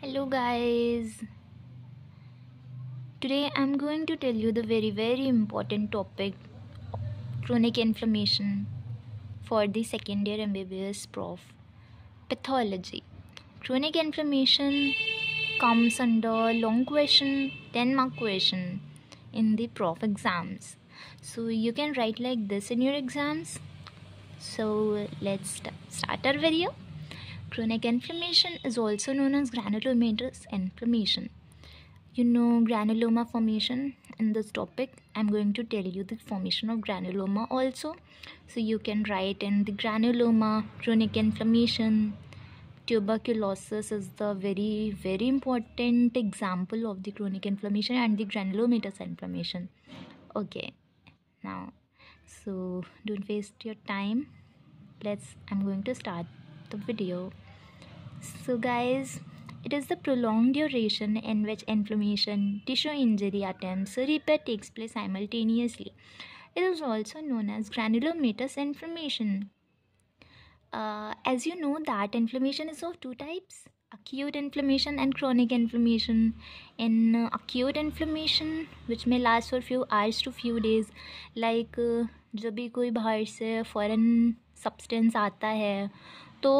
Hello guys. Today I'm going to tell you the very important topic, chronic inflammation for the second year MBBS prof. Pathology. Chronic inflammation comes under long question, 10-mark question in the prof exams. So you can write like this in your exams. So let's start our video. Chronic inflammation is also known as granulomatous inflammation. You know granuloma formation. In this topic I'm going to tell you the formation of granuloma also, so you can write in the granuloma, chronic inflammation. Tuberculosis is the very important example of the chronic inflammation and the granulomatous inflammation. Okay, now so don't waste your time. I'm going to start the video. So guys, it is the prolonged duration in which inflammation, tissue injury attempts, or repair takes place simultaneously. It is also known as granulomatous inflammation. As you know that inflammation is of two types, acute inflammation and chronic inflammation. In acute inflammation, which may last for few hours to few days, like जब भी कोई बाहर से foreign substance आता है तो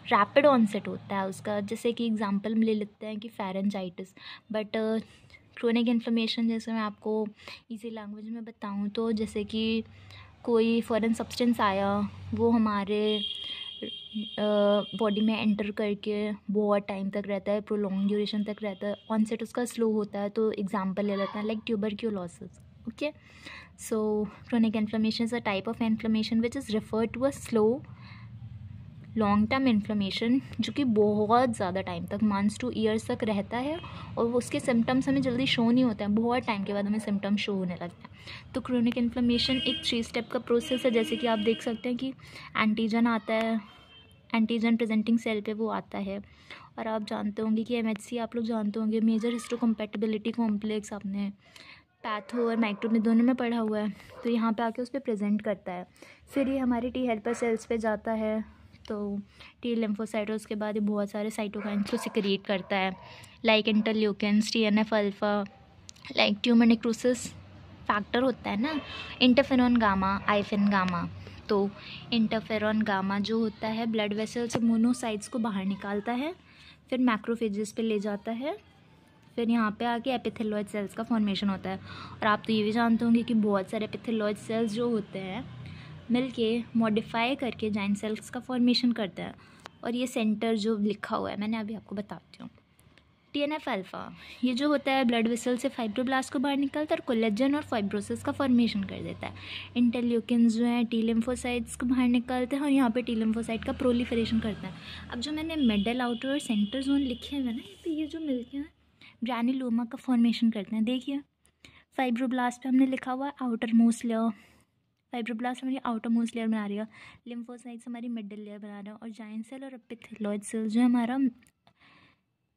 rapid onset होता है उसका, जैसे कि एग्जांपल ले लेते हैं कि फेरेंजाइटिस. बट क्रोनिक इन्फ्लेमेशन जैसे मैं आपको इजी लैंग्वेज में बताऊं तो जैसे कि कोई फॉरेन सब्सटेंस आया, वो हमारे बॉडी में एंटर करके बहुत टाइम तक रहता है, प्रोलॉन्ग ड्यूरेशन तक रहता है, ऑनसेट उसका स्लो होता है. तो एग्जांपल ले लेते हैं like tuberculosis. Okay, so chronic inflammation is a type of inflammation which is referred to a slow long term inflammation, जो कि बहुत ज़्यादा टाइम तक, मंथ्स टू ईयर्स तक रहता है और उसके सिम्टम्स हमें जल्दी शो नहीं होते हैं, बहुत टाइम के बाद हमें सिम्टम्स शो होने लगते हैं. तो क्रोनिक इन्फ्लेमेशन एक 3 स्टेप का प्रोसेस है. जैसे कि आप देख सकते हैं कि एंटीजन आता है, एंटीजन प्रेजेंटिंग सेल पे वो आता है. और आप जानते होंगे कि MHC आप लोग जानते होंगे, मेजर हिस्टोकम्पैटिबिलिटी कॉम्प्लेक्स, आपने पैथो और माइक्रो में दोनों में पढ़ा हुआ है. तो यहाँ पे आके उस पर प्रेजेंट करता है. फिर ये हमारे टी हेल्पर सेल्स पे जाता है, तो टी लिम्फोसाइट, उसके बाद ये बहुत सारे साइटोकाइन्स को सिक्रीट करता है, like interleukins, TNF alpha, like tumour necrosis factor होता है ना, इंटरफेरॉन गामा, आइफिन गामा. तो इंटरफेरॉन गामा जो होता है ब्लड वेसल्स से मोनोसाइट्स को बाहर निकालता है, फिर मैक्रोफेजेस पे ले जाता है, फिर यहाँ पे आके एपिथेलॉइड सेल्स का फॉर्मेशन होता है. और आप तो ये भी जानते होंगे कि बहुत सारे एपिथेलॉइड सेल्स जो होते हैं मिलके मॉडिफाई करके जाइंट सेल्स का फॉर्मेशन करता है. और ये सेंटर जो लिखा हुआ है मैंने अभी आपको बताती हूँ, TNF अल्फ़ा, ये जो होता है ब्लड वेसल से फाइब्रोब्लास्ट को बाहर निकालता है और कोलेजन और फाइब्रोसिस का फॉर्मेशन कर देता है. इंटरल्यूकिन्स जो हैं टी लिम्फोसाइट्स को बाहर निकालते हैं और यहाँ पे टी लिम्फोसाइट का प्रोलिफरेशन करता है. अब जो मैंने मिडल, आउटर और सेंटर जोन लिखे हुए ना, तो ये जो मिलके हैं ग्रैनुलोमा का फॉर्मेशन करते हैं. देखिए फाइब्रोब्लास्ट पे हमने लिखा हुआ है आउटर मोस्ट लेयर, फाइब्रोब्लास्ट हमारी आउटर मोस्ट लेयर बना रही है, लिम्फोसाइट्स हमारी मिडल लेयर बना रहा है, और जाइंट सेल और एपिथेलॉइड सेल जो है हमारा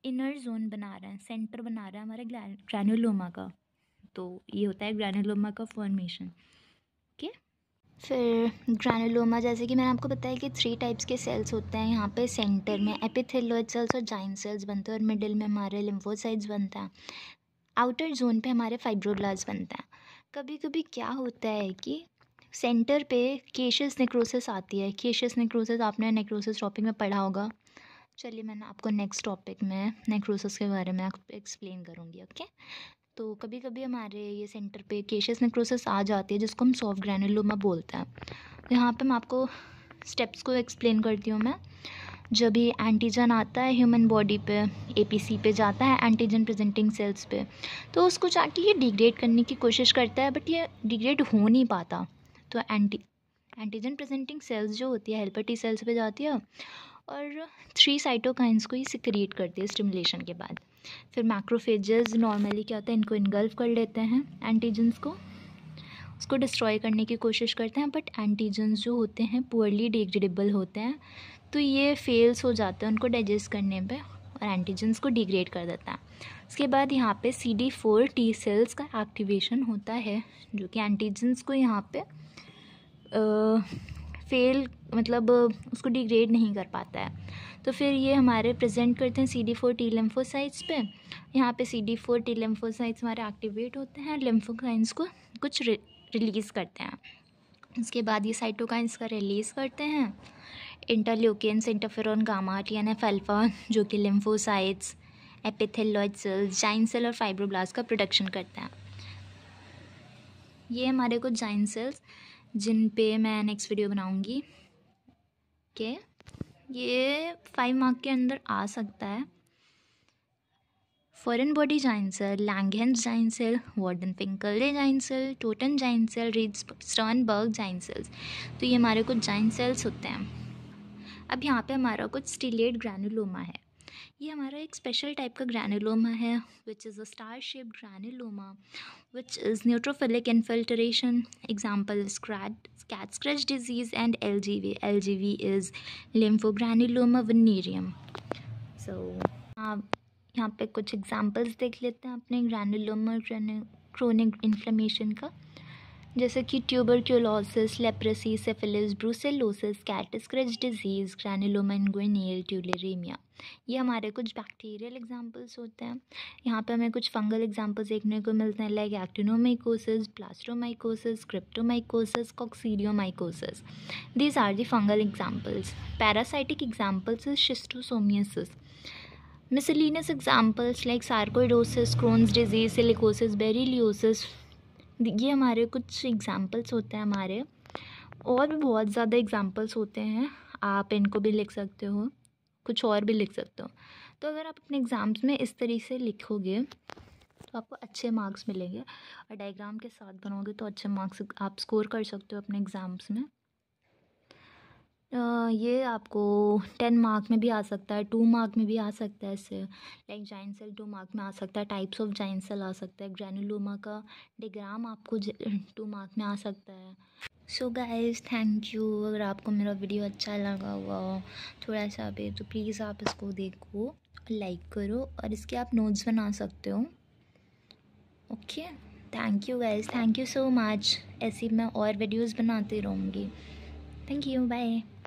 इनर जोन बना रहा है, सेंटर बना रहा है हमारे ग्रैनुलोमा का. तो ये होता है ग्रैनुलोमा का फॉर्मेशन. ओके, फिर ग्रैनुलोमा जैसे कि मैंने आपको बताया कि 3 टाइप्स के सेल्स होते हैं. यहाँ पे सेंटर में एपिथेलॉइड सेल्स और जाइंट सेल्स बनते हैं, और मिडिल में हमारे लिम्फोसाइट्स बनते हैं, आउटर जोन पे हमारे फाइब्रोब्लास्ट बनते हैं. कभी कभी क्या होता है कि सेंटर पे केशियस नेक्रोसिस आती है. केशियस नेक्रोसिस आपने नेक्रोसिस टॉपिक में पढ़ा होगा. चलिए मैंने आपको नेक्स्ट टॉपिक में नेक्रोसिस के बारे में एक्सप्लेन करूँगी. ओके, तो कभी कभी हमारे ये सेंटर पे केशियस नेक्रोसिस आ जाती है, जिसको हम सॉफ्ट ग्रैनुलोमा बोलते हैं. यहाँ पे मैं आपको स्टेप्स को एक्सप्लेन करती हूँ. मैं जब भी एंटीजन आता है ह्यूमन बॉडी पे, APC पे जाता है, एंटीजन प्रेजेंटिंग सेल्स पे, तो उसको जाके ये डिग्रेड करने की कोशिश करता है, बट ये डिग्रेड हो नहीं पाता. तो एंटीजन प्रेजेंटिंग सेल्स जो होती है हेल्पर टी सेल्स पे जाती है और 3 साइटोकाइंस को ही सिक्रीट करती है स्टिमुलेशन के बाद. फिर मैक्रोफेजेस नॉर्मली क्या होता है, इनको इनगल्फ कर लेते हैं एंटीजन्स को, उसको डिस्ट्रॉय करने की कोशिश करते हैं. बट एंटीजन्स जो होते हैं पुअरली डिग्रेडेबल होते हैं, तो ये फेल्स हो जाते हैं उनको डाइजेस्ट करने पे, और एंटीजन्स को डिग्रेड कर देता है. उसके बाद यहाँ पे CD4 T सेल्स का एक्टिवेशन होता है, जो कि एंटीजन्स को यहाँ पे फेल मतलब उसको डिग्रेड नहीं कर पाता है। तो फिर ये हमारे प्रेजेंट करते हैं CD4 T लिम्फोसाइट्स पे। यहाँ पे CD4 T लिम्फोसाइट्स हमारे एक्टिवेट होते हैं, लिम्फोकाइंस को कुछ रिलीज़ करते हैं। उसके बाद ये साइटोकाइंस का रिलीज़ करते हैं interleukins, interferon gamma, TNF alpha, जो कि lymphocytes, epithelioid cells, giant cell और फाइब्रोब्लास्ट का प्रोडक्शन करते हैं। ये हमारे कुछ जाइंट सेल्स जिन पे मैं नेक्स्ट वीडियो बनाऊंगी। ओके, ये 5 मार्क के अंदर आ सकता है। Foreign body giant cell, Langhans giant cell, Warthin Finkeldey giant cell, Touton giant cell, Reed Sternberg giant cells. तो ये हमारे कुछ जाइंट सेल्स होते हैं। अब यहाँ पे हमारा कुछ स्टिलेट ग्रैनुलोमा है। ये हमारा एक स्पेशल टाइप का ग्रैनुलोमा है which is a star shaped granuloma which is neutrophilic infiltration. Example is cat scratch disease and LGV. LGV is lymphogranuloma venereum. So यहाँ पे कुछ एग्जांपल्स देख लेते हैं अपने ग्रैनुलोमा क्रोनिक इन्फ्लेमेशन का, जैसे कि tuberculosis, leprosy, syphilis, brucellosis, cat scratch disease, granuloma inguinale, tularaemia. ये हमारे कुछ बैक्टीरियल एग्जांपल्स होते हैं। यहाँ पे हमें कुछ फंगल एग्जांपल्स देखने को मिलते हैं like actinomycosis, blastomycosis, cryptomycosis, coccidioidomycosis. These are the fungal examples. Parasitic examples is schistosomiasis. Miscellaneous examples like sarcoidosis, Crohn's disease, silicosis, berylliosis. ये हमारे कुछ एग्जांपल्स होते हैं हमारे, और भी बहुत ज़्यादा एग्जांपल्स होते हैं, आप इनको भी लिख सकते हो, कुछ और भी लिख सकते हो। तो अगर आप अपने एग्ज़ाम्स में इस तरीके से लिखोगे तो आपको अच्छे मार्क्स मिलेंगे, और डायग्राम के साथ बनोगे तो अच्छे मार्क्स आप स्कोर कर सकते हो अपने एग्ज़ाम्स में। ये आपको 10 मार्क में भी आ सकता है, 2 मार्क में भी आ सकता है। इससे लाइक जाइंट सेल 2 मार्क में आ सकता है, टाइप्स ऑफ जाइंट सेल आ सकता है, ग्रैनुलोमा का डायग्राम आपको 2 मार्क में आ सकता है। So guys, thank you. अगर आपको मेरा वीडियो अच्छा लगा हुआ थोड़ा सा भी तो प्लीज़ आप इसको देखो, लाइक करो, और इसके आप नोट्स बना सकते हो। Okay, thank you guys, thank you so much. ऐसी मैं और वीडियोस बनाती रहूँगी। Thank you, bye.